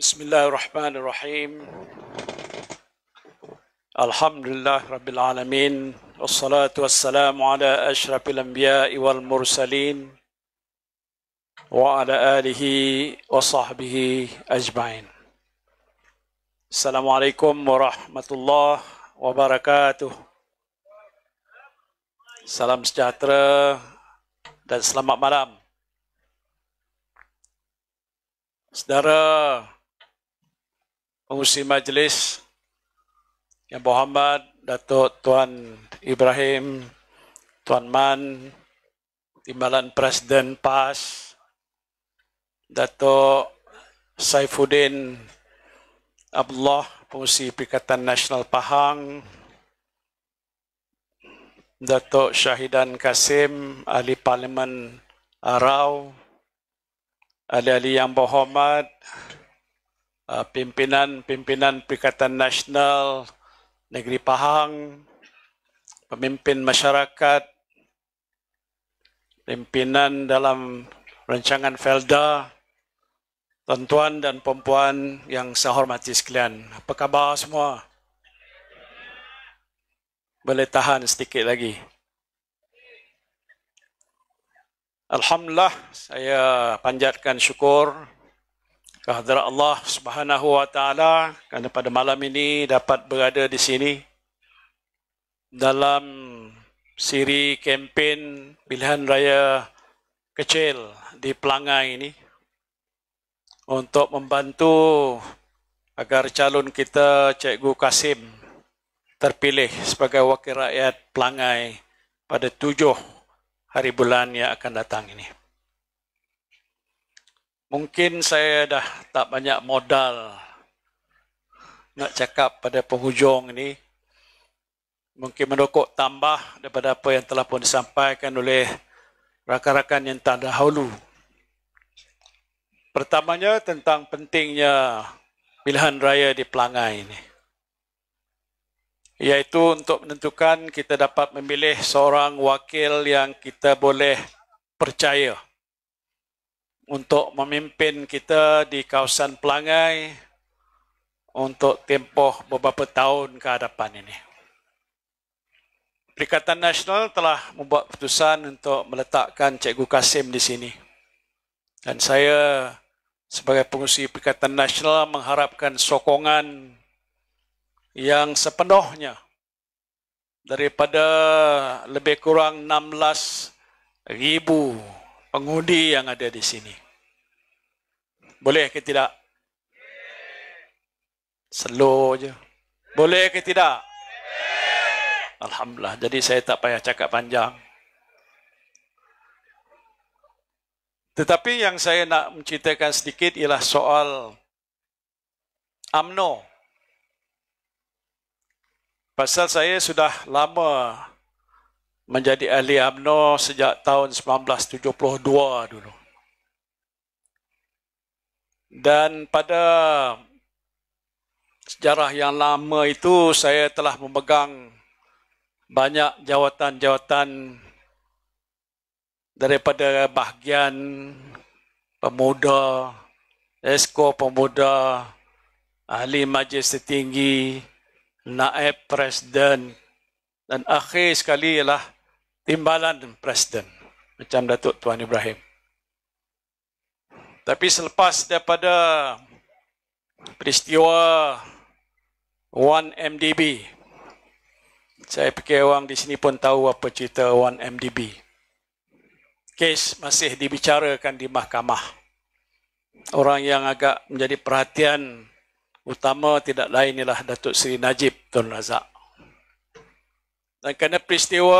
Bismillahirrahmanirrahim. Alhamdulillah Rabbil Alamin. Wassalatu wassalamu ala ashrafil anbiya'i wal mursalin. Wa ala alihi wa sahbihi ajma'in. Assalamualaikum warahmatullahi wabarakatuh. Salam sejahtera dan selamat malam. Saudara pengurusi majlis Yang Berhormat Datuk Tuan Ibrahim, Tuan Man, Timbalan Presiden PAS, Datuk Saifuddin Abdullah, Pengurusi Perikatan Nasional Pahang, Datuk Syahidan Kasim, Ahli Parlimen Arau, ahli-ahli yang berhormat, pimpinan Perikatan Nasional Negeri Pahang, pemimpin masyarakat, pimpinan dalam rancangan Felda, tuan-tuan dan puan-puan yang saya hormati sekalian. Apa khabar semua? Boleh tahan sedikit lagi. Alhamdulillah, saya panjatkan syukur kehadirat Allah Subhanahu wa taala kerana pada malam ini dapat berada di sini dalam siri kempen pilihan raya kecil di Pelangai ini untuk membantu agar calon kita Cikgu Kasim terpilih sebagai wakil rakyat Pelangai pada 7 hari bulan yang akan datang ini. Mungkin saya dah tak banyak modal nak cakap pada penghujung ini. Mungkin mendokok tambah daripada apa yang telah pun disampaikan oleh rakan-rakan yang terdahulu. Pertamanya tentang pentingnya pilihan raya di Pelangai ini. Iaitu untuk menentukan kita dapat memilih seorang wakil yang kita boleh percaya untuk memimpin kita di kawasan Pelangai untuk tempoh beberapa tahun ke hadapan ini. Perikatan Nasional telah membuat keputusan untuk meletakkan Cikgu Kasim di sini. Dan saya sebagai pengurusi Perikatan Nasional mengharapkan sokongan yang sepenuhnya daripada lebih kurang 16,000 pengundi yang ada di sini. Boleh ke tidak? Slow je. Boleh ke tidak? Alhamdulillah. Jadi saya tak payah cakap panjang. Tetapi yang saya nak menceritakan sedikit ialah soal UMNO. Pasal saya sudah lama menjadi ahli UMNO sejak tahun 1972 dulu. Dan pada sejarah yang lama itu saya telah memegang banyak jawatan-jawatan daripada bahagian pemuda, esko pemuda, ahli majlis tertinggi, naib presiden, dan akhir sekali ialah timbalan presiden macam Datuk Tuan Ibrahim. Tapi selepas daripada peristiwa 1MDB, saya fikir orang di sini pun tahu apa cerita 1MDB. Kes masih dibicarakan di mahkamah. Orang yang agak menjadi perhatian utama tidak lain ialah Datuk Seri Najib Tun Razak. Dan kerana peristiwa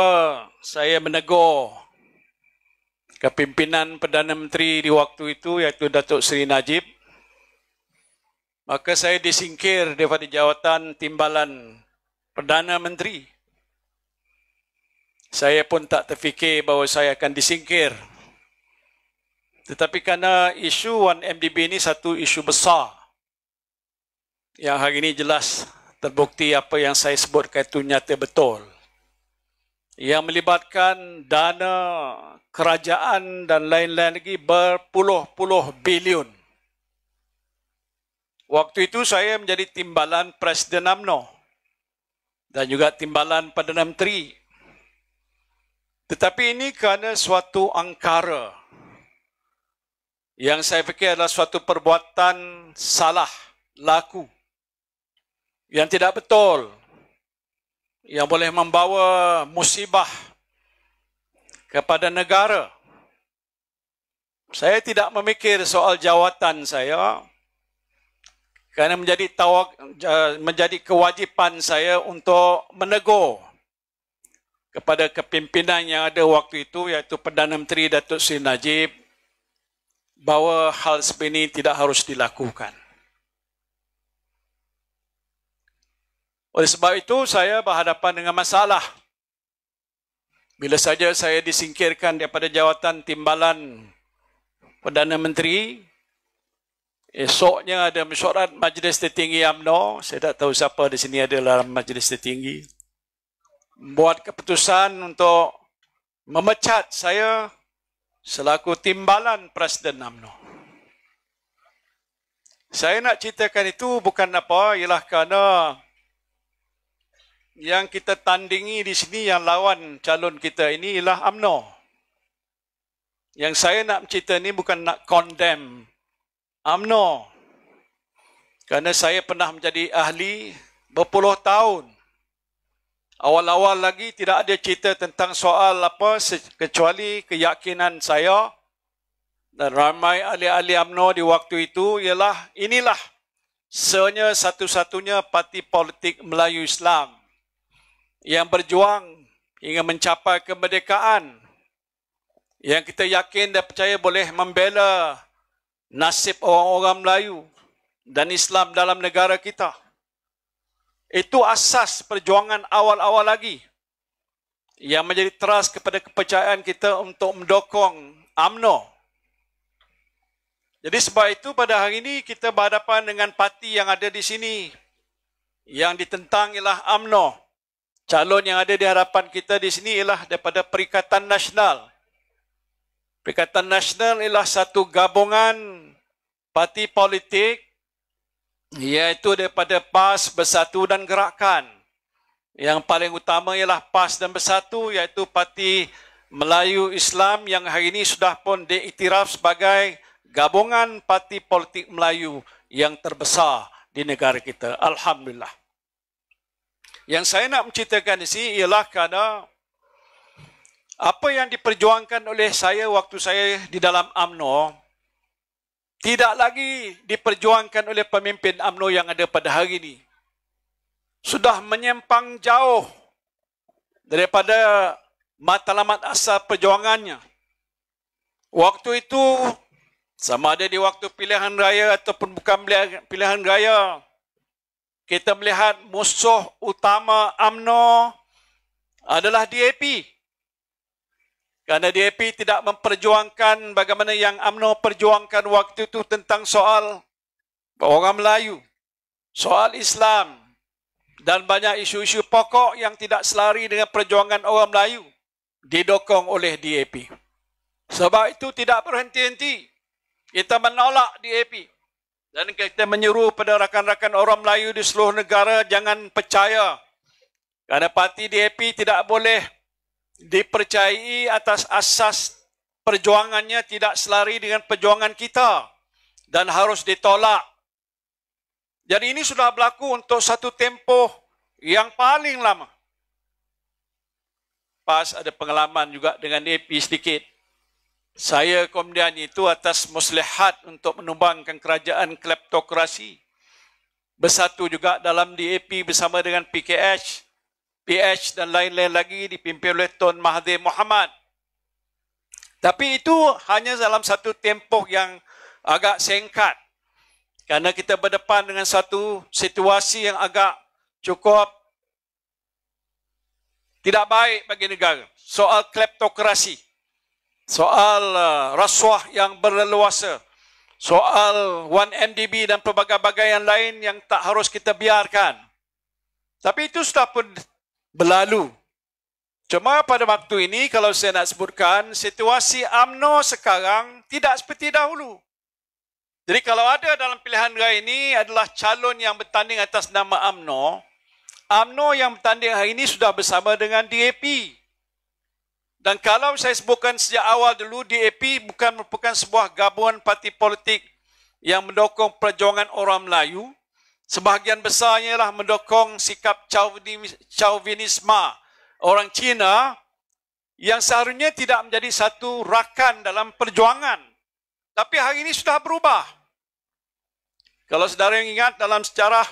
saya menegur kepimpinan Perdana Menteri di waktu itu iaitu Datuk Seri Najib, maka saya disingkir daripada jawatan timbalan Perdana Menteri. Saya pun tak terfikir bahawa saya akan disingkir. Tetapi kerana isu 1MDB ini satu isu besar yang hari ini jelas terbukti apa yang saya sebutkan itu nyata betul, yang melibatkan dana kerajaan dan lain-lain lagi berpuluh-puluh bilion Waktu itu saya menjadi timbalan Presiden UMNO dan juga timbalan Perdana Menteri. Tetapi ini kerana suatu angkara yang saya fikir adalah suatu perbuatan salah laku yang tidak betul, yang boleh membawa musibah kepada negara. Saya tidak memikir soal jawatan saya, kerana menjadi kewajipan saya untuk menegur kepada kepimpinan yang ada waktu itu, iaitu Perdana Menteri Datuk Seri Najib, bahawa hal seperti ini tidak harus dilakukan. Oleh sebab itu, saya berhadapan dengan masalah. Bila saja saya disingkirkan daripada jawatan timbalan Perdana Menteri, esoknya ada mesyuarat Majlis Tertinggi UMNO, saya tak tahu siapa di sini ada dalam Majlis Tertinggi, buat keputusan untuk memecat saya selaku timbalan Presiden UMNO. Saya nak ceritakan itu bukan apa, ialah kerana yang kita tandingi di sini, yang lawan calon kita ini ialah UMNO. Yang saya nak cerita ini bukan nak condemn UMNO, kerana saya pernah menjadi ahli berpuluh tahun. Awal-awal lagi tidak ada cerita tentang soal apa kecuali keyakinan saya dan ramai ahli-ahli UMNO di waktu itu ialah inilah sebenarnya satu-satunya parti politik Melayu Islam yang berjuang hingga mencapai kemerdekaan, yang kita yakin dan percaya boleh membela nasib orang-orang Melayu dan Islam dalam negara kita. Itu asas perjuangan awal-awal lagi yang menjadi teras kepada kepercayaan kita untuk mendukung UMNO. Jadi sebab itu pada hari ini kita berhadapan dengan parti yang ada di sini. Yang ditentang ialah UMNO. Calon yang ada di hadapan kita di sini ialah daripada Perikatan Nasional. Perikatan Nasional ialah satu gabungan parti politik, iaitu daripada PAS, Bersatu dan Gerakan. Yang paling utama ialah PAS dan Bersatu, iaitu Parti Melayu Islam yang hari ini sudah pun diiktiraf sebagai gabungan parti politik Melayu yang terbesar di negara kita. Alhamdulillah. Yang saya nak menceritakan di sini ialah kerana apa yang diperjuangkan oleh saya waktu saya di dalam UMNO tidak lagi diperjuangkan oleh pemimpin UMNO yang ada pada hari ini. Sudah menyimpang jauh daripada matlamat asal perjuangannya. Waktu itu, sama ada di waktu pilihan raya ataupun bukan pilihan raya, kita melihat musuh utama UMNO adalah DAP. Kerana DAP tidak memperjuangkan bagaimana yang UMNO perjuangkan waktu itu tentang soal orang Melayu, soal Islam dan banyak isu-isu pokok yang tidak selari dengan perjuangan orang Melayu didukung oleh DAP. Sebab itu tidak berhenti-henti. Kita menolak DAP dan kita menyeru pada rakan-rakan orang Melayu di seluruh negara jangan percaya. Kerana parti DAP tidak boleh dipercayai atas asas perjuangannya tidak selari dengan perjuangan kita dan harus ditolak. Jadi ini sudah berlaku untuk satu tempoh yang paling lama. PAS ada pengalaman juga dengan DAP sedikit. Saya kemudian itu atas muslihat untuk menumbangkan kerajaan kleptokrasi. Bersatu juga dalam DAP bersama dengan PKH, PH dan lain-lain lagi dipimpin oleh Tun Mahathir Mohamad. Tapi itu hanya dalam satu tempoh yang agak singkat. Kerana kita berdepan dengan satu situasi yang agak cukup tidak baik bagi negara. Soal kleptokrasi, soal rasuah yang berleluasa, soal 1MDB dan pelbagai-bagai yang lain yang tak harus kita biarkan. Tapi itu sudah pun berlalu. Cuma pada waktu ini kalau saya nak sebutkan, situasi UMNO sekarang tidak seperti dahulu. Jadi kalau ada dalam pilihan raya ini adalah calon yang bertanding atas nama UMNO, UMNO yang bertanding hari ini sudah bersama dengan DAP. Dan kalau saya sebutkan sejak awal dulu, DAP bukan merupakan sebuah gabungan parti politik yang mendukung perjuangan orang Melayu. Sebahagian besarnya lah mendukung sikap chauvinisme orang Cina yang seharusnya tidak menjadi satu rakan dalam perjuangan. Tapi hari ini sudah berubah. Kalau saudara yang ingat dalam sejarah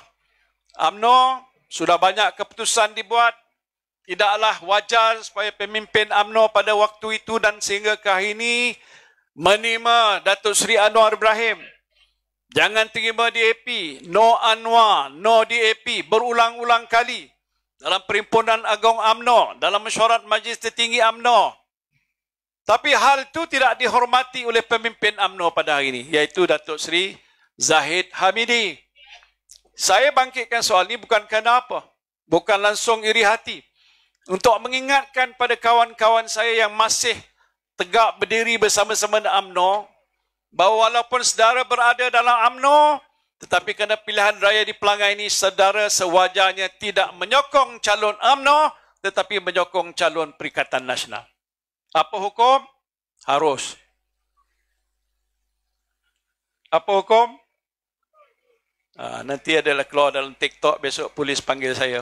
UMNO, sudah banyak keputusan dibuat. Tidaklah wajar supaya pemimpin UMNO pada waktu itu dan sehingga ke hari ini menerima Datuk Seri Anwar Ibrahim. Jangan terima DAP, no Anwar, no DAP, berulang-ulang kali dalam Perhimpunan Agung UMNO, dalam mesyuarat Majlis Tertinggi UMNO. Tapi hal itu tidak dihormati oleh pemimpin UMNO pada hari ini, iaitu Datuk Seri Zahid Hamidi. Saya bangkitkan soal ini bukan kerana apa, bukan langsung iri hati, untuk mengingatkan pada kawan-kawan saya yang masih tegak berdiri bersama-sama dengan UMNO, bahawa walaupun saudara berada dalam UMNO, tetapi kerana pilihan raya di Pelangai ini, saudara sewajarnya tidak menyokong calon UMNO, tetapi menyokong calon Perikatan Nasional. Apa hukum? Harus. Apa hukum? Nanti adalah keluar dalam TikTok, besok polis panggil saya.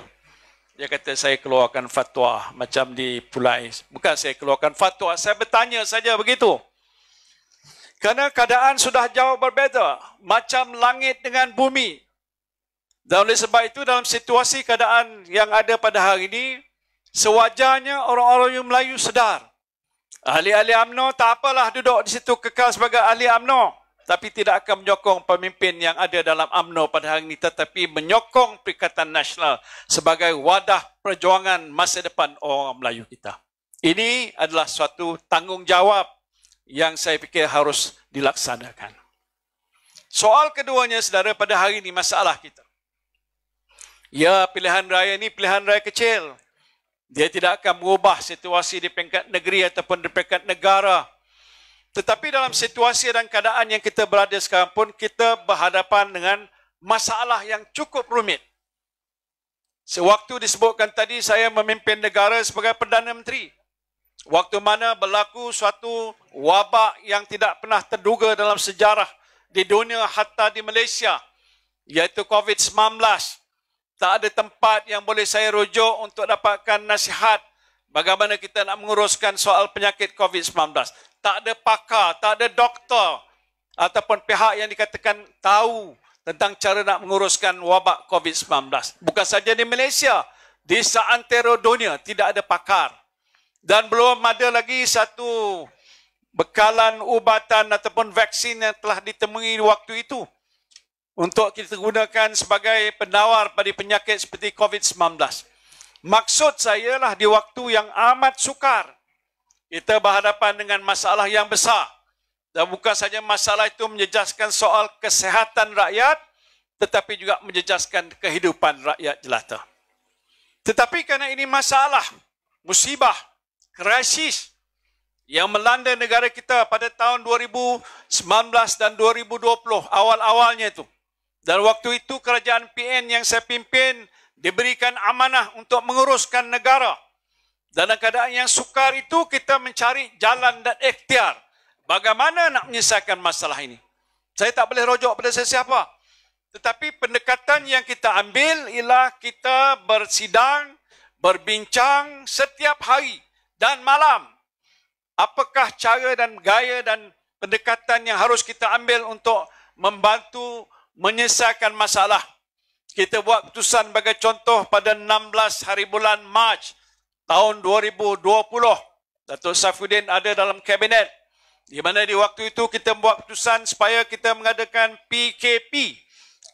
Dia kata saya keluarkan fatwa macam di Pulai. Bukan saya keluarkan fatwa, saya bertanya saja begitu. Kerana keadaan sudah jauh berbeza, macam langit dengan bumi. Dan oleh sebab itu dalam situasi keadaan yang ada pada hari ini, sewajarnya orang-orang yang Melayu sedar. Ahli-ahli UMNO tak apalah duduk di situ kekal sebagai ahli UMNO, tapi tidak akan menyokong pemimpin yang ada dalam UMNO pada hari ini, tetapi menyokong Perikatan Nasional sebagai wadah perjuangan masa depan orang Melayu kita. Ini adalah suatu tanggungjawab yang saya fikir harus dilaksanakan. Soal keduanya, saudara, pada hari ini masalah kita. Ya, pilihan raya ini pilihan raya kecil. Dia tidak akan mengubah situasi di peringkat negeri ataupun di peringkat negara. Tetapi dalam situasi dan keadaan yang kita berada sekarang pun, kita berhadapan dengan masalah yang cukup rumit. Sewaktu disebutkan tadi, saya memimpin negara sebagai Perdana Menteri. Waktu mana berlaku suatu wabak yang tidak pernah terduga dalam sejarah di dunia, hatta di Malaysia, iaitu COVID-19. Tak ada tempat yang boleh saya rujuk untuk dapatkan nasihat bagaimana kita nak menguruskan soal penyakit COVID-19. Tak ada pakar, tak ada doktor ataupun pihak yang dikatakan tahu tentang cara nak menguruskan wabak COVID-19. Bukan saja di Malaysia, di seantero dunia tidak ada pakar. Dan belum ada lagi satu bekalan ubatan ataupun vaksin yang telah ditemui waktu itu untuk kita gunakan sebagai penawar pada penyakit seperti COVID-19. Maksud saya lah di waktu yang amat sukar, kita berhadapan dengan masalah yang besar. Dan bukan saja masalah itu menjejaskan soal kesehatan rakyat, tetapi juga menjejaskan kehidupan rakyat jelata. Tetapi kerana ini masalah, musibah, krisis yang melanda negara kita pada tahun 2019 dan 2020, awal-awalnya itu. Dan waktu itu kerajaan PN yang saya pimpin diberikan amanah untuk menguruskan negara. Dalam keadaan yang sukar itu, kita mencari jalan dan ikhtiar bagaimana nak menyelesaikan masalah ini. Saya tak boleh rujuk pada sesiapa. Tetapi pendekatan yang kita ambil ialah kita bersidang, berbincang setiap hari dan malam. Apakah cara dan gaya dan pendekatan yang harus kita ambil untuk membantu menyelesaikan masalah. Kita buat keputusan sebagai contoh pada 16 hari bulan Mac tahun 2020. Datuk Saifuddin ada dalam kabinet. Di mana di waktu itu kita buat keputusan supaya kita mengadakan PKP,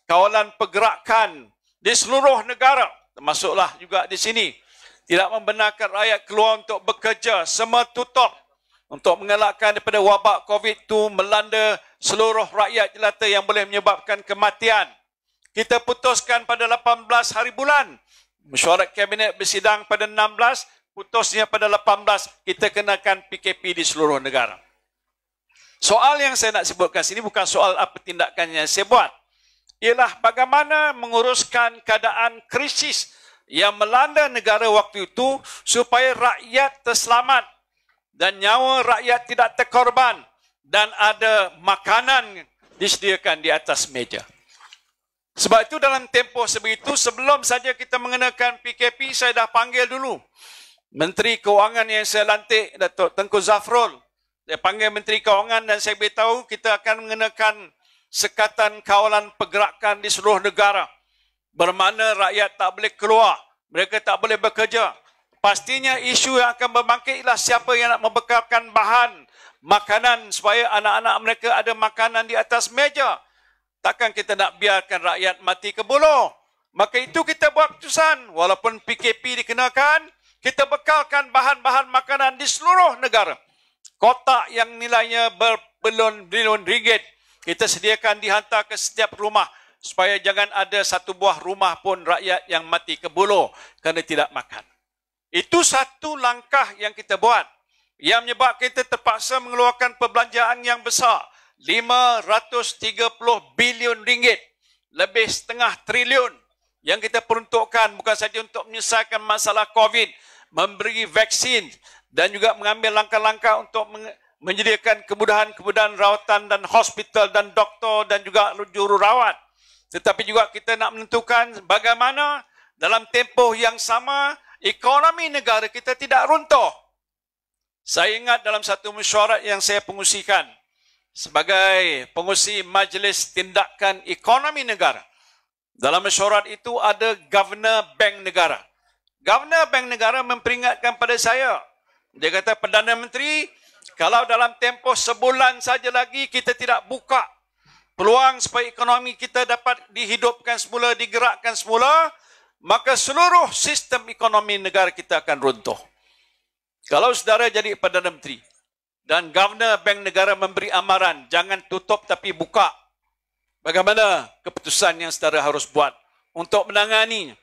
kawalan pergerakan di seluruh negara, termasuklah juga di sini. Tidak membenarkan rakyat keluar untuk bekerja, semua tutup untuk mengelakkan daripada wabak COVID itu melanda seluruh rakyat jelata yang boleh menyebabkan kematian. Kita putuskan pada 18 hari bulan. Mesyuarat Kabinet bersidang pada 16, putusnya pada 18, kita kenakan PKP di seluruh negara. Soal yang saya nak sebutkan sini bukan soal apa tindakan yang saya buat. Ialah bagaimana menguruskan keadaan krisis yang melanda negara waktu itu supaya rakyat terselamat dan nyawa rakyat tidak terkorban dan ada makanan disediakan di atas meja. Sebab itu dalam tempoh sebegitu, sebelum saja kita mengenakan PKP, saya dah panggil dulu Menteri Keuangan yang saya lantik, Datuk Tengku Zafrul. Saya panggil Menteri Keuangan dan saya beritahu kita akan mengenakan sekatan kawalan pergerakan di seluruh negara. Bermakna rakyat tak boleh keluar, mereka tak boleh bekerja. Pastinya isu yang akan berbangkit ialah siapa yang nak membekalkan bahan makanan supaya anak-anak mereka ada makanan di atas meja. Takkan kita nak biarkan rakyat mati ke buluh. Maka itu kita buat keputusan. Walaupun PKP dikenakan, kita bekalkan bahan-bahan makanan di seluruh negara. Kotak yang nilainya berbilion ringgit, kita sediakan dihantar ke setiap rumah. Supaya jangan ada satu buah rumah pun rakyat yang mati ke buluh kerana tidak makan. Itu satu langkah yang kita buat. Yang menyebabkan kita terpaksa mengeluarkan perbelanjaan yang besar. 530 bilion ringgit, lebih setengah triliun yang kita peruntukkan bukan saja untuk menyelesaikan masalah COVID, memberi vaksin dan juga mengambil langkah-langkah untuk menyediakan kemudahan-kemudahan rawatan dan hospital dan doktor dan juga jururawat. Tetapi juga kita nak menentukan bagaimana dalam tempoh yang sama ekonomi negara kita tidak runtuh. Saya ingat dalam satu mesyuarat yang saya pengusikan sebagai pengusi Majlis Tindakan Ekonomi Negara. Dalam mesyuarat itu ada Governor Bank Negara. Governor Bank Negara memperingatkan pada saya. Dia kata, Perdana Menteri, kalau dalam tempoh sebulan saja lagi kita tidak buka peluang supaya ekonomi kita dapat dihidupkan semula, digerakkan semula, maka seluruh sistem ekonomi negara kita akan runtuh. Kalau saudara jadi Perdana Menteri, dan Governor Bank Negara memberi amaran, jangan tutup tapi buka. Bagaimana keputusan yang saudara harus buat untuk menangani?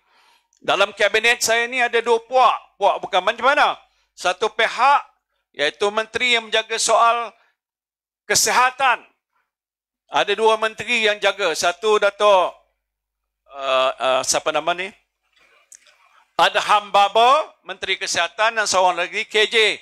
Dalam kabinet saya ni ada dua puak. Puak bukan macam mana? Satu pihak, iaitu menteri yang menjaga soal kesihatan. Ada dua menteri yang jaga. Satu Datuk, siapa nama ni? Adham Baba, Menteri Kesihatan, dan seorang lagi KJ,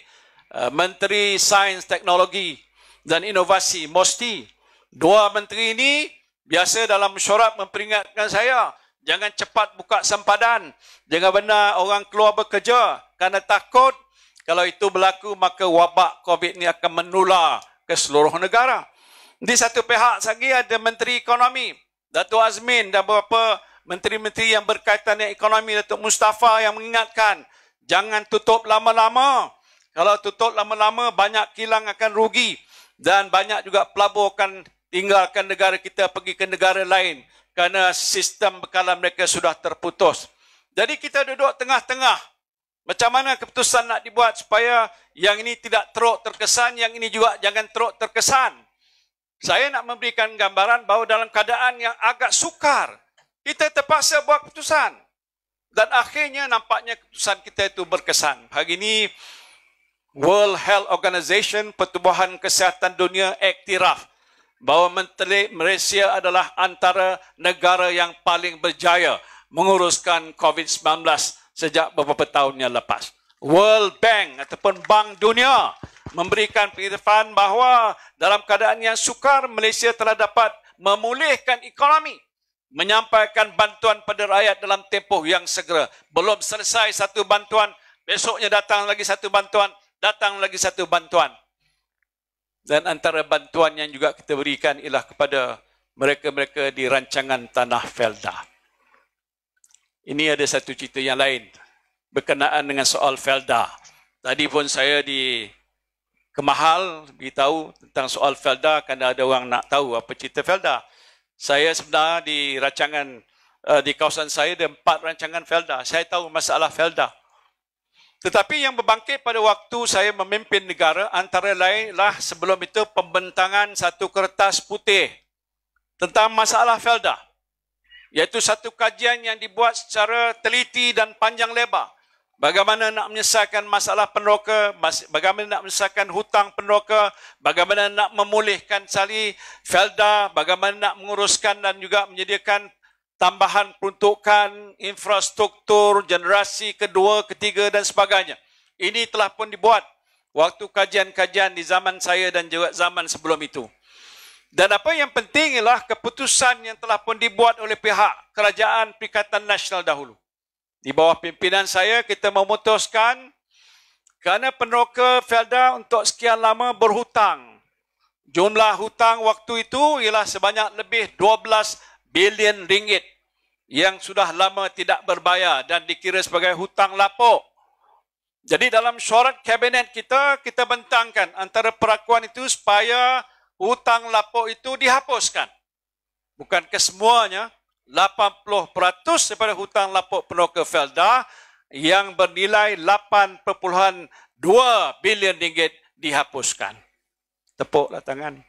Menteri Sains, Teknologi dan Inovasi, Mosti. Dua menteri ini biasa dalam mesyuarat memperingatkan saya, jangan cepat buka sempadan, jangan benar orang keluar bekerja kerana takut kalau itu berlaku maka wabak COVID ini akan menular ke seluruh negara. Di satu pihak lagi ada Menteri Ekonomi, Datuk Azmin, dan beberapa menteri-menteri yang berkaitan dengan ekonomi, Datuk Mustafa, yang mengingatkan jangan tutup lama-lama. Kalau tutup lama-lama, banyak kilang akan rugi dan banyak juga pelabur akan tinggalkan negara kita pergi ke negara lain kerana sistem bekalan mereka sudah terputus. Jadi kita duduk tengah-tengah. Macam mana keputusan nak dibuat supaya yang ini tidak teruk terkesan, yang ini juga jangan teruk terkesan. Saya nak memberikan gambaran bahawa dalam keadaan yang agak sukar, kita terpaksa buat keputusan. Dan akhirnya nampaknya keputusan kita itu berkesan. Hari ini World Health Organization, Pertubuhan Kesihatan Dunia, iktiraf bahawa Malaysia adalah antara negara yang paling berjaya menguruskan COVID-19 sejak beberapa tahun yang lepas. World Bank ataupun Bank Dunia memberikan pengiktirafan bahawa dalam keadaan yang sukar, Malaysia telah dapat memulihkan ekonomi, menyampaikan bantuan pada rakyat dalam tempoh yang segera. Belum selesai satu bantuan, besoknya datang lagi satu bantuan, datang lagi satu bantuan. Dan antara bantuan yang juga kita berikan ialah kepada mereka-mereka di rancangan tanah Felda. Ini ada satu cerita yang lain berkenaan dengan soal Felda. Tadi pun saya di Kemahal beritahu tentang soal Felda kerana ada orang nak tahu apa cerita Felda. Saya sebenarnya di rancangan di kawasan saya ada 4 rancangan Felda. Saya tahu masalah Felda. Tetapi yang berbangkit pada waktu saya memimpin negara antara lain lah sebelum itu pembentangan satu kertas putih tentang masalah Felda. Iaitu satu kajian yang dibuat secara teliti dan panjang lebar bagaimana nak menyelesaikan masalah peneroka, bagaimana nak menyelesaikan hutang peneroka, bagaimana nak memulihkan sali Felda, bagaimana nak menguruskan dan juga menyediakan tambahan peruntukan infrastruktur generasi kedua, ketiga dan sebagainya. Ini telah pun dibuat waktu kajian-kajian di zaman saya dan juga zaman sebelum itu. Dan apa yang penting ialah keputusan yang telah pun dibuat oleh pihak Kerajaan Perikatan Nasional dahulu. Di bawah pimpinan saya, kita memutuskan kerana peneroka Felda untuk sekian lama berhutang. Jumlah hutang waktu itu ialah sebanyak lebih 12 bilion ringgit yang sudah lama tidak berbayar dan dikira sebagai hutang lapuk. Jadi dalam syuarat kabinet kita, kita bentangkan antara perakuan itu supaya hutang lapuk itu dihapuskan. Bukan kesemuanya, 80% daripada hutang lapuk peneroka Felda yang bernilai 8.2 bilion ringgit dihapuskan. Tepuklah tangan.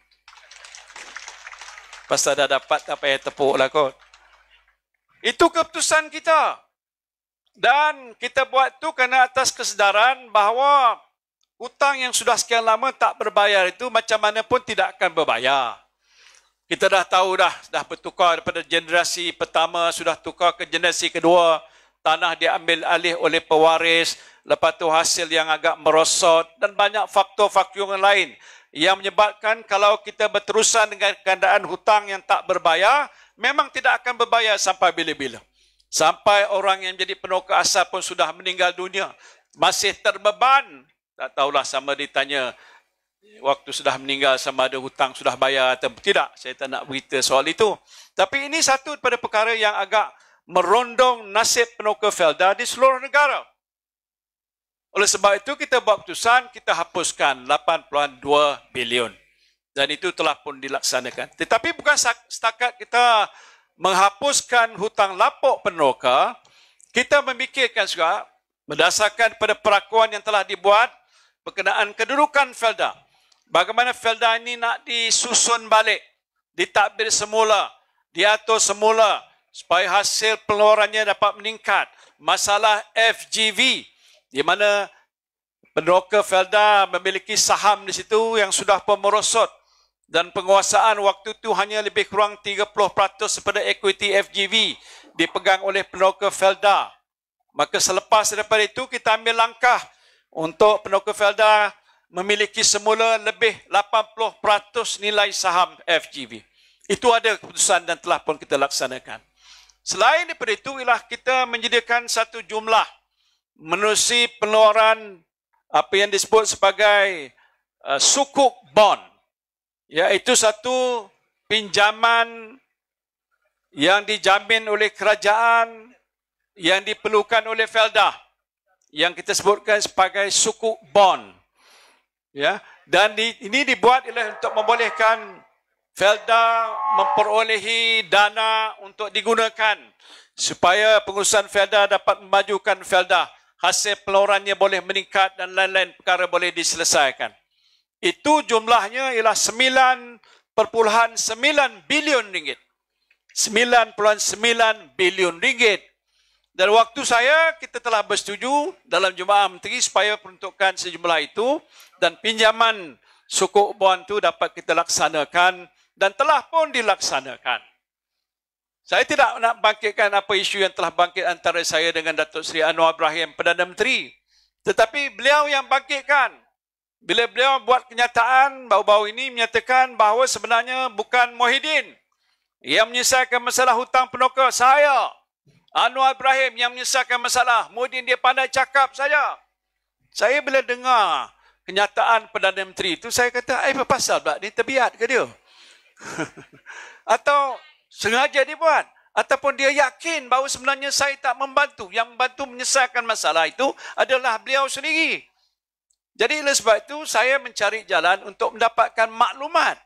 Pasal dah dapat, tak payah tepuklah kot. Itu keputusan kita. Dan kita buat itu kerana atas kesedaran bahawa hutang yang sudah sekian lama tak berbayar itu macam mana pun tidak akan berbayar. Kita dah tahu dah bertukar daripada generasi pertama, sudah tukar ke generasi kedua, tanah diambil alih oleh pewaris, lepas tu hasil yang agak merosot dan banyak faktor-faktor yang lain yang menyebabkan kalau kita berterusan dengan keadaan hutang yang tak berbayar, memang tidak akan berbayar sampai bila-bila. Sampai orang yang menjadi peneroka asal pun sudah meninggal dunia, masih terbeban. Tak tahulah sama ditanya waktu sudah meninggal sama ada hutang sudah bayar atau tidak. Saya tak nak berita soal itu. Tapi ini satu daripada perkara yang agak merondong nasib peneroka Felda di seluruh negara. Oleh sebab itu kita buat keputusan, kita hapuskan 8.2 bilion. Dan itu telah pun dilaksanakan. Tetapi bukan setakat kita menghapuskan hutang lapuk peneroka, kita memikirkan juga berdasarkan pada perakuan yang telah dibuat berkenaan kedudukan Felda. Bagaimana Felda ini nak disusun balik, ditadbir semula, diatur semula supaya hasil pengeluarannya dapat meningkat. Masalah FGV, di mana peneroka Felda memiliki saham di situ yang sudah pun merosot dan penguasaan waktu itu hanya lebih kurang 30% daripada equity FGV dipegang oleh peneroka Felda. Maka selepas daripada itu kita ambil langkah untuk peneroka Felda memiliki semula lebih 80% nilai saham FGV. Itu ada keputusan dan telah pun kita laksanakan. Selain daripada itu ialah kita menyediakan satu jumlah menerusi pengeluaran apa yang disebut sebagai sukuk bond, iaitu satu pinjaman yang dijamin oleh kerajaan yang diperlukan oleh Felda yang kita sebutkan sebagai sukuk bond. Ya, dan ini dibuat ialah untuk membolehkan Felda memperolehi dana untuk digunakan supaya pengurusan Felda dapat memajukan Felda, hasil pengeluarannya boleh meningkat dan lain-lain perkara boleh diselesaikan. Itu jumlahnya ialah 9.9 bilion ringgit. 9.9 bilion ringgit. Dan waktu saya, kita telah bersetuju dalam Jemaah Menteri supaya peruntukan sejumlah itu dan pinjaman sukuk bond itu dapat kita laksanakan dan telah pun dilaksanakan. Saya tidak nak bangkitkan apa isu yang telah bangkit antara saya dengan Datuk Seri Anwar Ibrahim, Perdana Menteri. Tetapi beliau yang bangkitkan. Bila beliau buat kenyataan baru-baru ini menyatakan bahawa sebenarnya bukan Muhyiddin yang menyelesaikan masalah hutang peneroka, saya Anwar Ibrahim yang menyelesaikan masalah. Muhyiddin dia pandai cakap saja. Saya bila dengar kenyataan Perdana Menteri itu, saya kata, apa pasal pula ni, terbiat ke dia? Atau sengaja dibuat? Ataupun dia yakin bahawa sebenarnya saya tak membantu. Yang membantu menyelesaikan masalah itu adalah beliau sendiri. Jadi oleh sebab itu, saya mencari jalan untuk mendapatkan maklumat.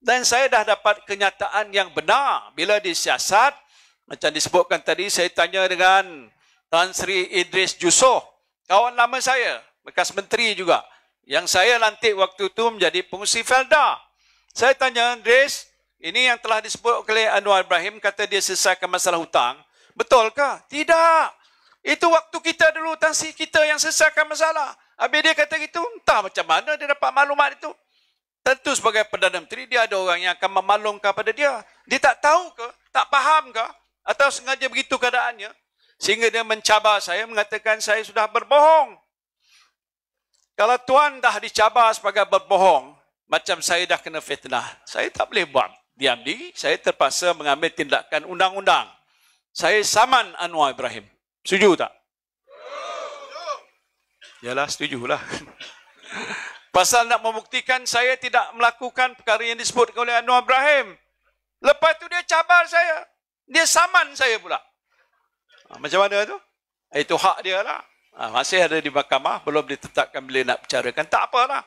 Dan saya dah dapat kenyataan yang benar bila disiasat. Macam disebutkan tadi, saya tanya dengan Tan Sri Idris Jusoh, kawan lama saya, bekas menteri juga, yang saya lantik waktu itu menjadi pengurusi Felda. Saya tanya, Idris, ini yang telah disebut oleh Anwar Ibrahim, kata dia selesaikan masalah hutang. Betulkah? Tidak. Itu waktu kita dulu, Tan Sri kita yang selesaikan masalah. Habis dia kata gitu, entah macam mana dia dapat maklumat itu. Tentu sebagai Perdana Menteri, dia ada orang yang akan memaklumkan pada dia. Dia tak tahu ke? Tak faham ke? Atau sengaja begitu keadaannya? Sehingga dia mencabar saya, mengatakan saya sudah berbohong. Kalau Tuan dah dicabar sebagai berbohong, macam saya dah kena fitnah, saya tak boleh buat diam diri. Saya terpaksa mengambil tindakan undang-undang. Saya saman Anwar Ibrahim. Setuju tak? Yalah, setujulah. Pasal nak membuktikan saya tidak melakukan perkara yang disebutkan oleh Anwar Ibrahim. Lepas tu dia cabar saya. Dia saman saya pula. Macam mana tu? Itu hak dia lah. Masih ada di mahkamah, belum ditetapkan bila nak bicarakan. Tak apalah.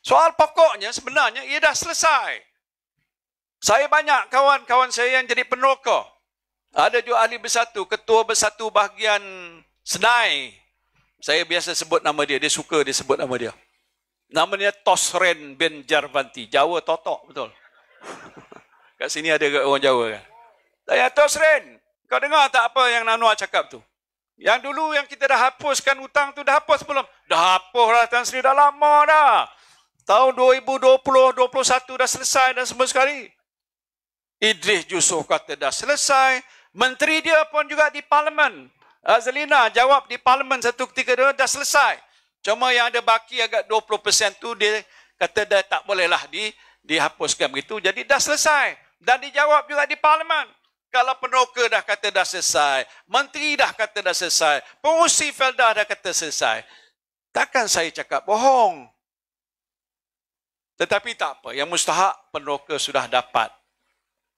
Soal pokoknya sebenarnya ia dah selesai. Saya banyak kawan-kawan saya yang jadi peneroka. Ada juga ahli bersatu, ketua bersatu bahagian Senai. Saya biasa sebut nama dia, dia suka dia sebut nama dia. Namanya Tosren bin Jarvanti. Jawa totok betul. Kat sini ada orang Jawa kan. Saya Tosren, kau dengar tak apa yang Anwar cakap tu? Yang dulu yang kita dah hapuskan hutang tu dah hapus belum? Dah hapus lah Tan Sri, dah lama dah. Tahun 2020, 2021 dah selesai dah semua sekali. Idris Yusof kata dah selesai. Menteri dia pun juga di Parlimen. Azlina jawab di Parlimen satu ketika dia dah selesai. Cuma yang ada baki agak 20% tu dia kata dah tak bolehlah dihapuskan begitu. Jadi dah selesai. Dan dijawab juga di Parlimen. Kalau peneroka dah kata dah selesai, menteri dah kata dah selesai, pengurusi Felda dah kata selesai, takkan saya cakap bohong. Tetapi tak apa, yang mustahak peneroka sudah dapat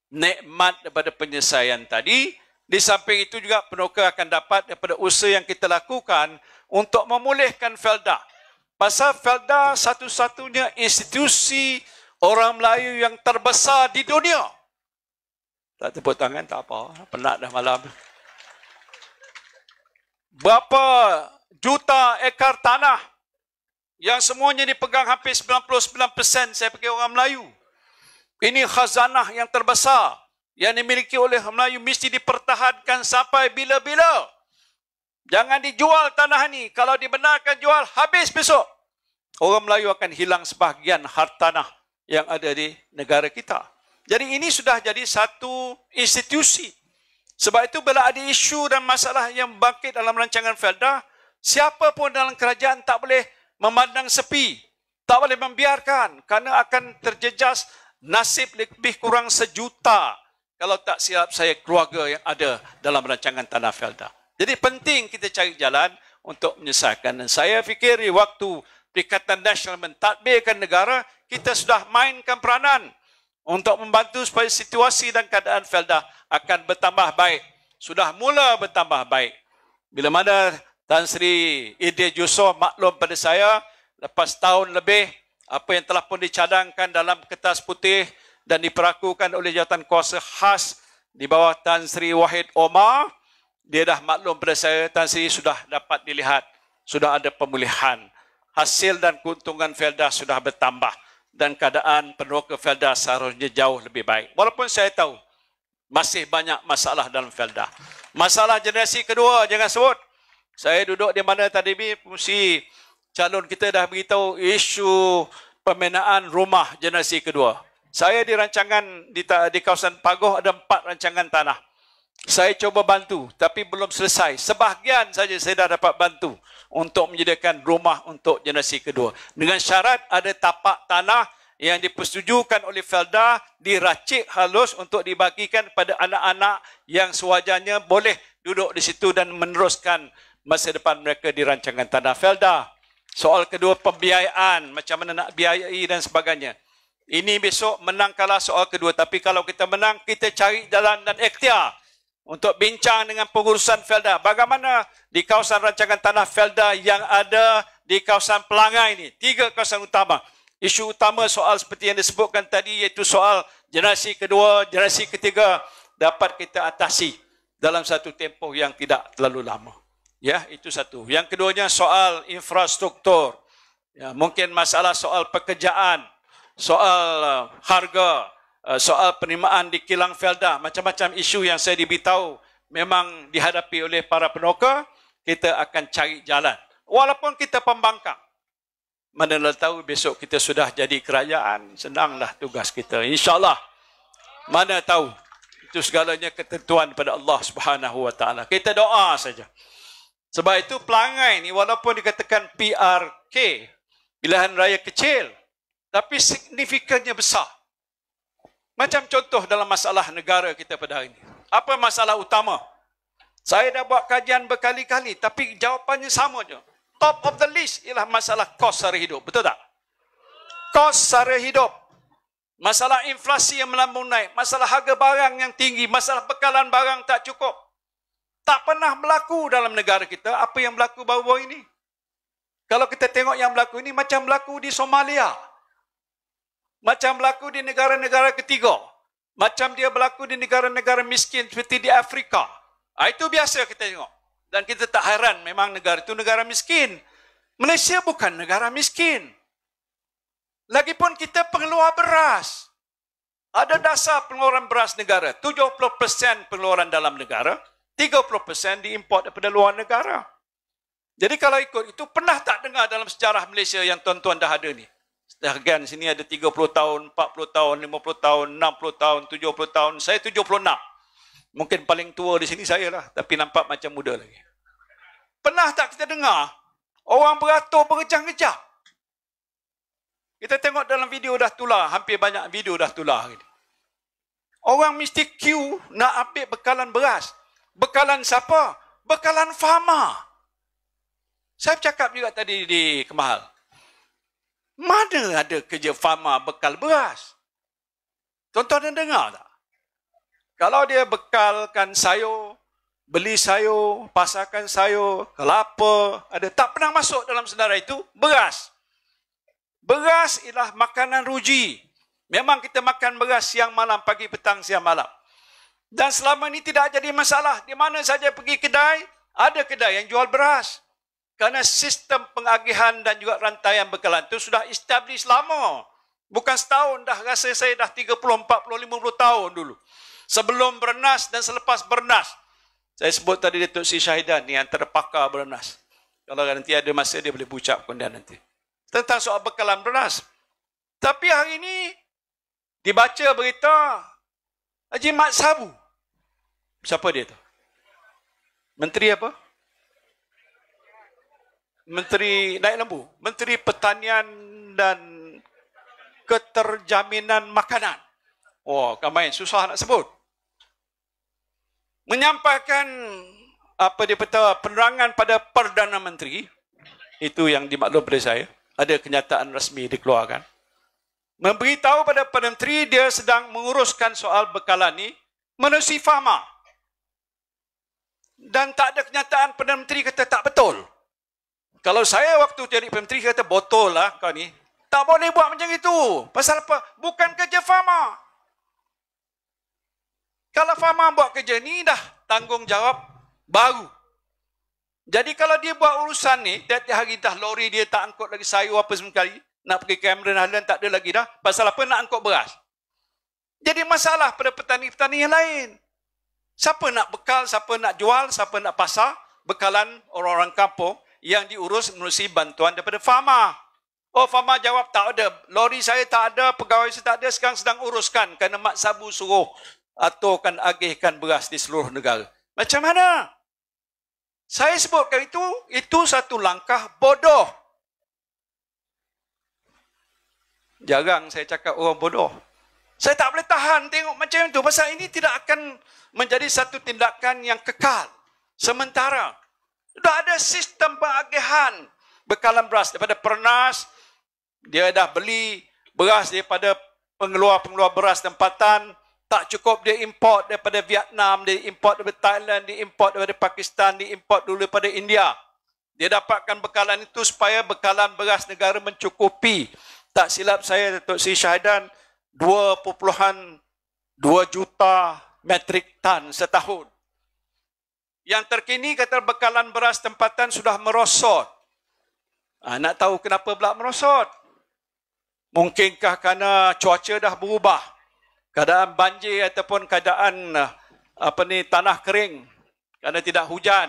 nikmat daripada penyelesaian tadi. Di samping itu juga peneroka akan dapat daripada usaha yang kita lakukan untuk memulihkan Felda. Pasal Felda satu-satunya institusi orang Melayu yang terbesar di dunia. Tak tepuk tangan, tak apa. Penat dah malam. Berapa juta ekar tanah yang semuanya dipegang hampir 99% saya fikir orang Melayu. Ini khazanah yang terbesar yang dimiliki oleh Melayu, mesti dipertahankan sampai bila-bila. Jangan dijual tanah ni. Kalau dibenarkan jual, habis besok. Orang Melayu akan hilang sebahagian hartanah yang ada di negara kita. Jadi ini sudah jadi satu institusi. Sebab itu bila ada isu dan masalah yang bangkit dalam rancangan Felda, siapa pun dalam kerajaan tak boleh memandang sepi. Tak boleh membiarkan. Kerana akan terjejas nasib lebih kurang 1 juta. Kalau tak silap saya keluarga yang ada dalam rancangan tanah Felda. Jadi penting kita cari jalan untuk menyelesaikan. Dan saya fikir di waktu Perikatan Nasional mentadbirkan negara, kita sudah mainkan peranan untuk membantu supaya situasi dan keadaan Felda akan bertambah baik. Sudah mula bertambah baik. Bila mana Tan Sri Idris Yusof maklum pada saya, lepas tahun lebih, apa yang telah pun dicadangkan dalam kertas putih dan diperakukan oleh jawatan kuasa khas di bawah Tan Sri Wahid Omar, dia dah maklum pada saya, Tan Sri sudah dapat dilihat, sudah ada pemulihan. Hasil dan keuntungan Felda sudah bertambah. Dan keadaan peneroka Felda seharusnya jauh lebih baik. Walaupun saya tahu masih banyak masalah dalam Felda. Masalah generasi kedua jangan sebut. Saya duduk di mana tadi mesti calon kita dah beritahu isu pembinaan rumah generasi kedua. Saya di rancangan di kawasan Pagoh ada 4 rancangan tanah. Saya cuba bantu tapi belum selesai. Sebahagian saja saya dah dapat bantu untuk menyediakan rumah untuk generasi kedua. Dengan syarat ada tapak tanah yang dipersetujukan oleh Felda diracik halus untuk dibagikan kepada anak-anak yang sewajarnya boleh duduk di situ dan meneruskan masa depan mereka di rancangan tanah Felda. Soal kedua, pembiayaan, macam mana nak biayai dan sebagainya. Ini besok menang kalah soal kedua. Tapi kalau kita menang, kita cari jalan dan ikhtiar untuk bincang dengan pengurusan Felda. Bagaimana di kawasan rancangan tanah Felda yang ada di kawasan Pelangai ini. 3 kawasan utama. Isu utama soal seperti yang disebutkan tadi, iaitu soal generasi kedua, generasi ketiga dapat kita atasi dalam satu tempoh yang tidak terlalu lama. Ya, itu satu. Yang keduanya soal infrastruktur. Ya, mungkin masalah soal pekerjaan, soal harga, soal penerimaan di kilang Felda, macam-macam isu yang saya diberitahu memang dihadapi oleh para peneroka. kita akan cari jalan. Walaupun kita pembangkang. Mana tahu besok kita sudah jadi kerajaan, senanglah tugas kita. InsyaAllah. Mana tahu. Itu segalanya ketentuan pada Allah Subhanahu Wa Taala. Kita doa saja. Sebab itu pelangai ni walaupun dikatakan PRK, pilihan raya kecil, tapi signifikannya besar. Macam contoh dalam masalah negara kita pada hari ini. Apa masalah utama? Saya dah buat kajian berkali-kali, tapi jawapannya sama je. Top of the list ialah masalah kos sara hidup. Betul tak? Kos sara hidup. Masalah inflasi yang melambung naik. Masalah harga barang yang tinggi. Masalah bekalan barang tak cukup. Tak pernah berlaku dalam negara kita. Apa yang berlaku baru-baru ini? Kalau kita tengok yang berlaku ini, macam berlaku di Somalia. Macam berlaku di negara-negara ketiga. Macam dia berlaku di negara-negara miskin seperti di Afrika. Itu biasa kita tengok. Dan kita tak heran memang negara itu negara miskin. Malaysia bukan negara miskin. Lagipun kita pengeluar beras. Ada dasar pengeluaran beras negara. 70% pengeluaran dalam negara. 30% diimport daripada luar negara. Jadi kalau ikut itu, pernah tak dengar dalam sejarah Malaysia yang tuan-tuan dah ada ni? Sebahagian sini ada 30 tahun, 40 tahun, 50 tahun, 60 tahun, 70 tahun. Saya 76. Mungkin paling tua di sini saya lah. Tapi nampak macam muda lagi. Pernah tak kita dengar orang beratur berkejang-kejang? Kita tengok dalam video dah tular. Hampir banyak video dah tular. Orang mesti queue nak ambil bekalan beras. Bekalan siapa? Bekalan farmer. Saya cakap juga tadi di Kemahal. Mana ada kerja farmer bekal beras? Tuan-tuan ada dengar tak? Kalau dia bekalkan sayur, beli sayur, pasarkan sayur, kelapa, ada tak pernah masuk dalam sedara itu, beras. Beras ialah makanan ruji. Memang kita makan beras siang malam, pagi petang, siang malam. Dan selama ini tidak jadi masalah. Di mana saja pergi kedai, ada kedai yang jual beras. Kerana sistem pengagihan dan juga rantaian bekalan itu sudah establish lama. Bukan setahun dah, rasa saya dah 30, 40, 50 tahun dulu. Sebelum bernas dan selepas bernas. Saya sebut tadi Datuk Seri Syahidan ni antara pakar bernas. Kalau nanti ada masa dia boleh ucapkan dia nanti. Tentang soal bekalan bernas. Tapi hari ini dibaca berita Haji Mat Sabu. Siapa dia tu? Menteri apa? Menteri naik lembu. Menteri Pertanian dan Keterjaminan Makanan. Oh, kan main susah nak sebut. Menyampaikan apa dia kata penerangan pada Perdana Menteri. Itu yang dimaklum pada saya. Ada kenyataan rasmi dikeluarkan. Memberitahu pada Perdana Menteri dia sedang menguruskan soal bekalan ni menerusi fahma. Dan tak ada kenyataan Perdana Menteri kata tak betul. Kalau saya waktu jadi Perdana Menteri kata betul lah kau ni. Tak boleh buat macam itu. Pasal apa? Bukan kerja fahma. Kalau farmer buat kerja ni dah tanggungjawab baru. Jadi kalau dia buat urusan ni, tiap-tiap hari dah lori dia tak angkut lagi sayur apa sekali, nak pergi kamera dan tak ada lagi dah. Pasal apa? Nak angkut beras. Jadi masalah pada petani-petani yang lain. Siapa nak bekal, siapa nak jual, siapa nak pasar, bekalan orang-orang kampung yang diurus menerusi bantuan daripada farmer. Oh, farmer jawab tak ada. Lori saya tak ada, pegawai saya tak ada, sekarang sedang uruskan kerana Mat Sabu suruh aturkan agihkan beras di seluruh negara. Macam mana? Saya sebutkan itu satu langkah bodoh. Jarang saya cakap orang bodoh. Saya tak boleh tahan tengok macam itu. Pasal ini tidak akan menjadi satu tindakan yang kekal. Sementara, sudah ada sistem pengagihan bekalan beras daripada Pernas. Dia dah beli beras daripada pengeluar-pengeluar beras tempatan. Tak cukup dia import daripada Vietnam, dia import daripada Thailand, dia import daripada Pakistan, dia import dulu daripada India. Dia dapatkan bekalan itu supaya bekalan beras negara mencukupi. Tak silap saya, Datuk Seri Syahidan, 2.2 juta metrik tan setahun. Yang terkini kata bekalan beras tempatan sudah merosot. Nak tahu kenapa pula merosot? Mungkinkah kerana cuaca dah berubah? Keadaan banjir ataupun keadaan tanah kering kerana tidak hujan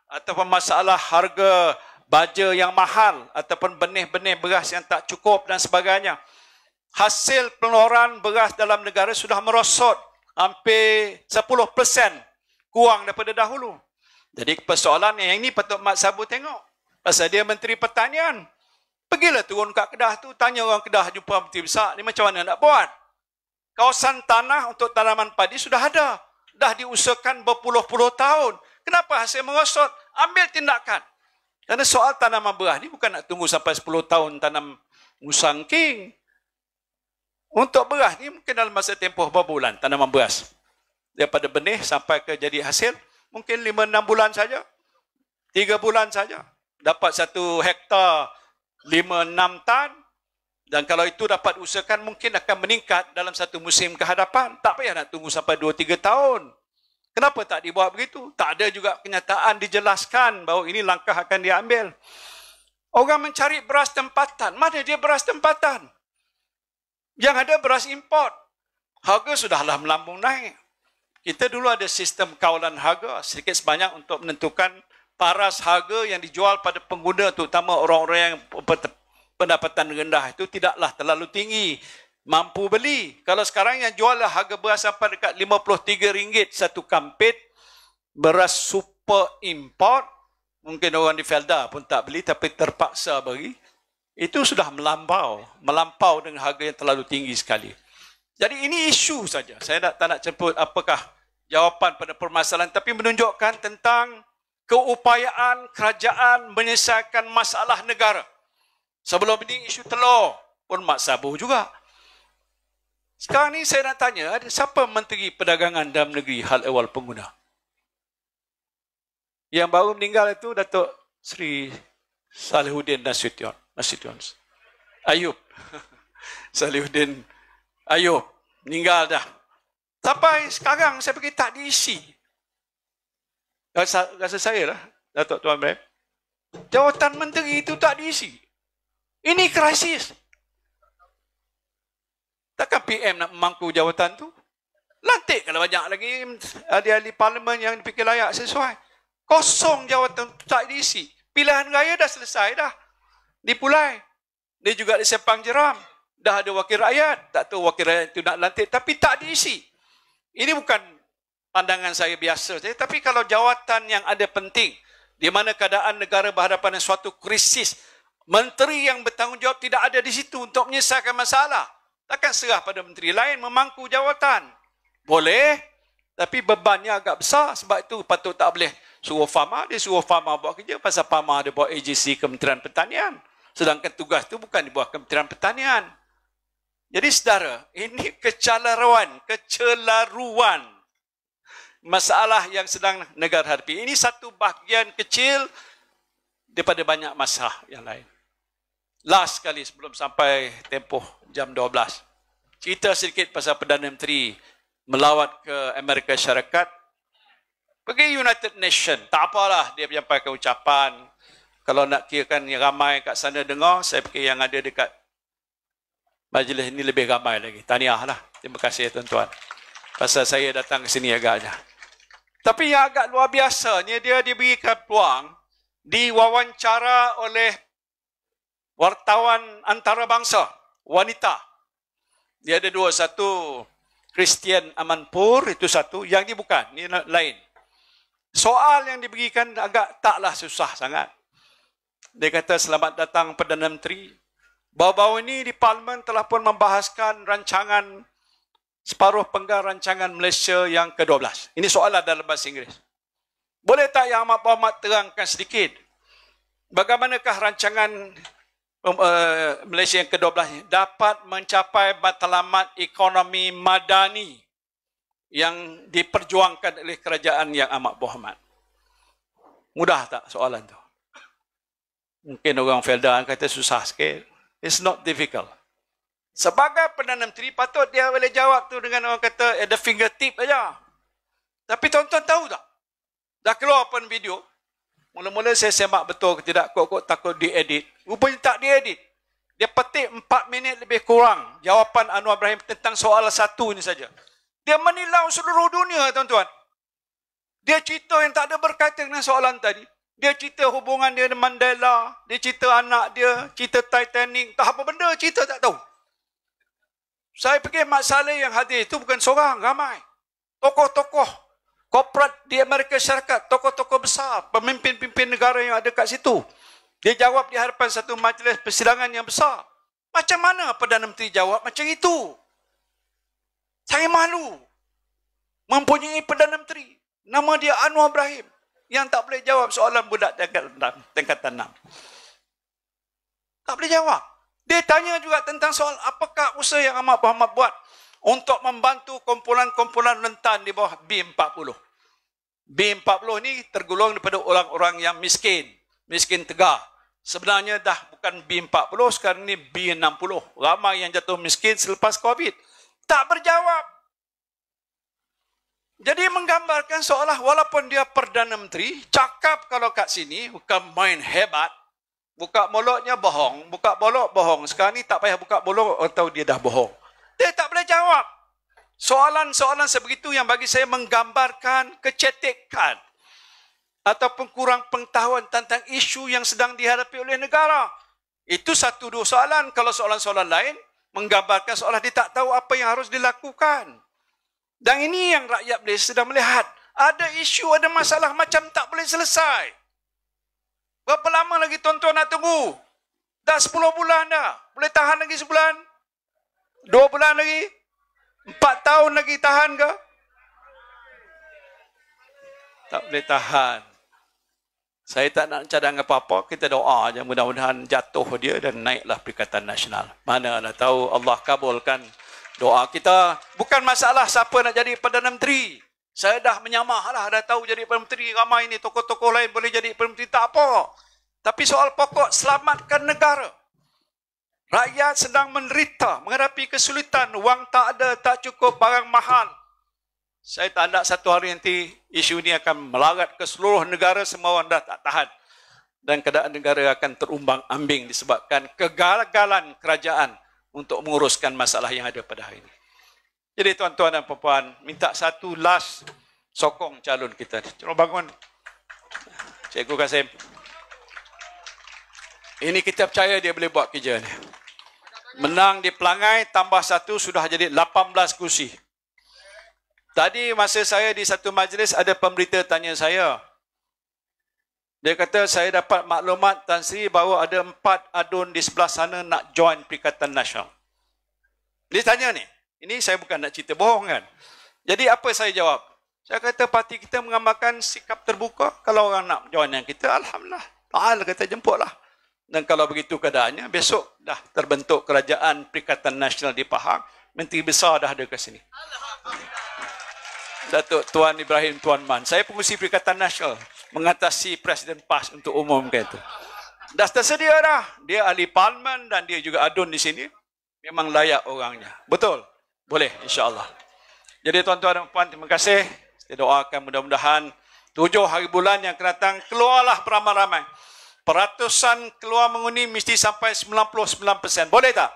ataupun masalah harga baja yang mahal, ataupun benih-benih beras yang tak cukup dan sebagainya. Hasil pengeluaran beras dalam negara sudah merosot hampir 10% kurang daripada dahulu. Jadi persoalan yang ini patut Mat Sabu tengok. Pasal dia Menteri Pertanian. Pergilah turun kat Kedah tu, tanya orang Kedah jumpa Menteri Besar, ni macam mana nak buat? Kawasan tanah untuk tanaman padi sudah ada. Dah diusahakan berpuluh-puluh tahun. Kenapa hasil merosot? Ambil tindakan. Kerana soal tanaman beras ni bukan nak tunggu sampai 10 tahun tanam musang king. Untuk beras ni mungkin dalam masa tempoh beberapa bulan tanaman beras. Daripada benih sampai ke jadi hasil, mungkin 5-6 bulan saja. 3 bulan saja. Dapat 1 hektar 5-6 tan. Dan kalau itu dapat usahakan, mungkin akan meningkat dalam satu musim kehadapan. Tak payah nak tunggu sampai 2-3 tahun. Kenapa tak dibuat begitu? Tak ada juga kenyataan dijelaskan bahawa ini langkah akan diambil. Orang mencari beras tempatan. Mana dia beras tempatan? Yang ada beras import. Harga sudahlah melambung naik. Kita dulu ada sistem kawalan harga sedikit sebanyak untuk menentukan paras harga yang dijual pada pengguna, terutama orang-orang yang pendapatan rendah itu tidaklah terlalu tinggi, mampu beli. Kalau sekarang yang jual harga beras sampai dekat RM53 satu kampit, beras super import, mungkin orang di Felda pun tak beli tapi terpaksa beli. Itu sudah melampau dengan harga yang terlalu tinggi sekali. Jadi ini isu saja. Saya tak nak sebut apakah jawapan pada permasalahan, tapi menunjukkan tentang keupayaan kerajaan menyelesaikan masalah negara. Sebelum ini isu telur pun Mat Sabu juga. Sekarang ni saya nak tanya, siapa Menteri Perdagangan dalam negeri hal ehwal pengguna? Yang baru meninggal itu Datuk Seri Salihuddin Nasution. Ayub. Salihuddin Ayub. Meninggal dah. Sampai sekarang saya pergi tak diisi. Rasa saya lah, Datuk Tuan Ibrahim. Jawatan menteri itu tak diisi. Ini krisis. Takkan PM nak memangku jawatan tu? Lantik kalau banyak lagi ahli-ahli parlimen yang dipikir layak sesuai. Kosong jawatan tu tak diisi. Pilihan raya dah selesai dah. Dipulai. Dia juga di Sepang Jeram. Dah ada wakil rakyat. Tak tahu wakil rakyat itu nak lantik. Tapi tak diisi. Ini bukan pandangan saya biasa saja. Tapi kalau jawatan yang ada penting. Di mana keadaan negara berhadapan dengan suatu krisis. Menteri yang bertanggungjawab tidak ada di situ untuk menyelesaikan masalah. Takkan serah pada menteri lain memangku jawatan. Boleh. Tapi bebannya agak besar. Sebab itu patut tak boleh suruh Fama. Dia suruh Fama buat kerja. Pasal Fama ada buat agensi Kementerian Pertanian. Sedangkan tugas itu bukan dibuat Kementerian Pertanian. Jadi saudara, ini kecelaruan masalah yang sedang negara hadapi. Ini satu bahagian kecil daripada banyak masalah yang lain. Last sekali sebelum sampai tempoh jam 12. Cerita sedikit pasal Perdana Menteri melawat ke Amerika Syarikat. Pergi United Nations. Tak apalah dia menyampaikan ucapan. Kalau nak kirakan yang ramai kat sana dengar, saya fikir yang ada dekat majlis ini lebih ramai lagi. Tahniah lah. Terima kasih tuan-tuan. Pasal saya datang ke sini agaknya. Tapi yang agak luar biasanya, dia diberikan peluang diwawancara oleh wartawan antarabangsa, wanita. Dia ada dua. Satu Christian Amanpour, itu satu. Yang ini bukan, ini lain. Soal yang diberikan agak taklah susah sangat. Dia kata, selamat datang Perdana Menteri. Baru-baru ini di Parlimen telah pun membahaskan rancangan separuh penggal rancangan Malaysia yang ke-12. Ini soalan dalam bahasa Inggeris. Boleh tak Yang Amat Berhormat terangkan sedikit? Bagaimanakah rancangan Malaysia yang ke-12 dapat mencapai matlamat ekonomi madani yang diperjuangkan oleh kerajaan Yang Amat Berhormat? Mudah tak soalan tu? Mungkin orang Felda kata susah sikit. It's not difficult. Sebagai Perdana Menteri, patut dia boleh jawab tu dengan orang kata at the fingertip saja. Tapi tuan-tuan tahu tak? Dah keluar pun video. Mula-mula saya semak betul ke tidak, kok takut diedit. Rupanya tak diedit. Dia petik 4 minit lebih kurang jawapan Anwar Ibrahim tentang soal satu ini saja. Dia menilau seluruh dunia, tuan-tuan. Dia cerita yang tak ada berkaitan dengan soalan tadi. Dia cerita hubungan dia dengan Mandela, dia cerita anak dia, cerita Titanic, tak apa benda cerita tak tahu. Saya fikir Mat Salleh yang hadir itu bukan seorang, ramai. Tokoh-tokoh korporat di Amerika Syarikat, tokoh-tokoh besar, pemimpin-pemimpin negara yang ada kat situ. Dia jawab di hadapan satu majlis persidangan yang besar. Macam mana Perdana Menteri jawab macam itu? Saya malu mempunyai Perdana Menteri. Nama dia Anwar Ibrahim yang tak boleh jawab soalan budak tingkatan 6. Tak boleh jawab. Dia tanya juga tentang soal apakah usaha yang Ahmad Muhammad buat untuk membantu kumpulan-kumpulan rentan di bawah B40. B40 ni tergolong daripada orang-orang yang miskin. Miskin tegar. Sebenarnya dah bukan B40, sekarang ni B60. Ramai yang jatuh miskin selepas COVID. Tak berjawab. Jadi menggambarkan seolah walaupun dia Perdana Menteri, cakap kalau kat sini bukan main hebat, buka mulutnya bohong, buka mulut bohong. Sekarang ni tak payah buka mulut atau dia dah bohong. Dia tak boleh jawab. Soalan-soalan sebegitu yang bagi saya menggambarkan kecetikan ataupun kurang pengetahuan tentang isu yang sedang dihadapi oleh negara. Itu satu dua soalan. Kalau soalan-soalan lain menggambarkan seolah dia tak tahu apa yang harus dilakukan. Dan ini yang rakyat Malaysia sedang melihat. Ada isu, ada masalah macam tak boleh selesai. Berapa lama lagi tuan-tuan nak tunggu? Dah 10 bulan dah. Boleh tahan lagi sebulan? 2 bulan lagi? 4 tahun lagi tahan ke? Tak boleh tahan. Saya tak nak cadang apa-apa. Kita doa je mudah-mudahan jatuh dia dan naiklah Perikatan Nasional. Mana nak tahu Allah kabulkan doa kita. Bukan masalah siapa nak jadi Perdana Menteri. Saya dah menyamah lah, dah tahu jadi Perdana Menteri. Ramai ni tokoh-tokoh lain boleh jadi Perdana Menteri. Tak apa. Tapi soal pokok, selamatkan negara. Rakyat sedang menderita, menghadapi kesulitan. Wang tak ada, tak cukup, barang mahal. Saya tak nak satu hari nanti isu ini akan melarat ke seluruh negara, semua orang dah tak tahan. Dan keadaan negara akan terumbang-ambing disebabkan kegagalan kerajaan untuk menguruskan masalah yang ada pada hari ini. Jadi tuan-tuan dan puan-puan, minta satu last sokong calon kita. Cuba bangun. Cikgu Kasim. Ini kita percaya dia boleh buat kerja ni. Menang di Pelangai, tambah satu sudah jadi 18 kursi. Tadi masa saya di satu majlis, ada pemberita tanya saya. Dia kata, saya dapat maklumat Tan Sri bahawa ada 4 adun di sebelah sana nak join Perikatan Nasional. Dia tanya ni. Ini saya bukan nak cerita bohong kan. Jadi apa saya jawab? Saya kata parti kita mengamalkan sikap terbuka. Kalau orang nak join yang kita, Alhamdulillah. Ta'al kata jemputlah. Dan kalau begitu keadaannya, besok dah terbentuk kerajaan Perikatan Nasional di Pahang. Menteri besar dah ada ke sini. Datuk Tuan Ibrahim Tuan Man. Saya pengurusi Perikatan Nasional mengatasi Presiden PAS untuk umumkan itu. Dah tersedia dah. Dia ahli parlimen dan dia juga adun di sini. Memang layak orangnya. Betul? Boleh, insya-Allah. Jadi tuan-tuan dan puan, terima kasih. Saya doakan mudah-mudahan 7 hari bulan yang akan datang keluarlah beramai-ramai. Peratusan keluar mengundi mesti sampai 99%. Boleh tak?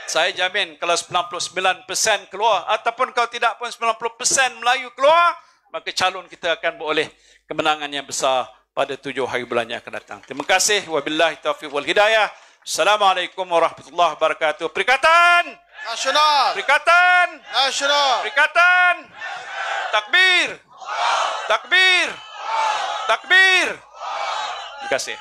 Saya jamin kalau 99% keluar ataupun kalau tidak pun 90% Melayu keluar, maka calon kita akan beroleh kemenangan yang besar pada 7 hari bulan yang akan datang. Terima kasih. Wabillahi taufiq wal hidayah. Assalamualaikum warahmatullahi wabarakatuh. Perikatan Nasional. Perikatan Nasional. Perikatan Takbir. Takbir. Takbir. Terima kasih.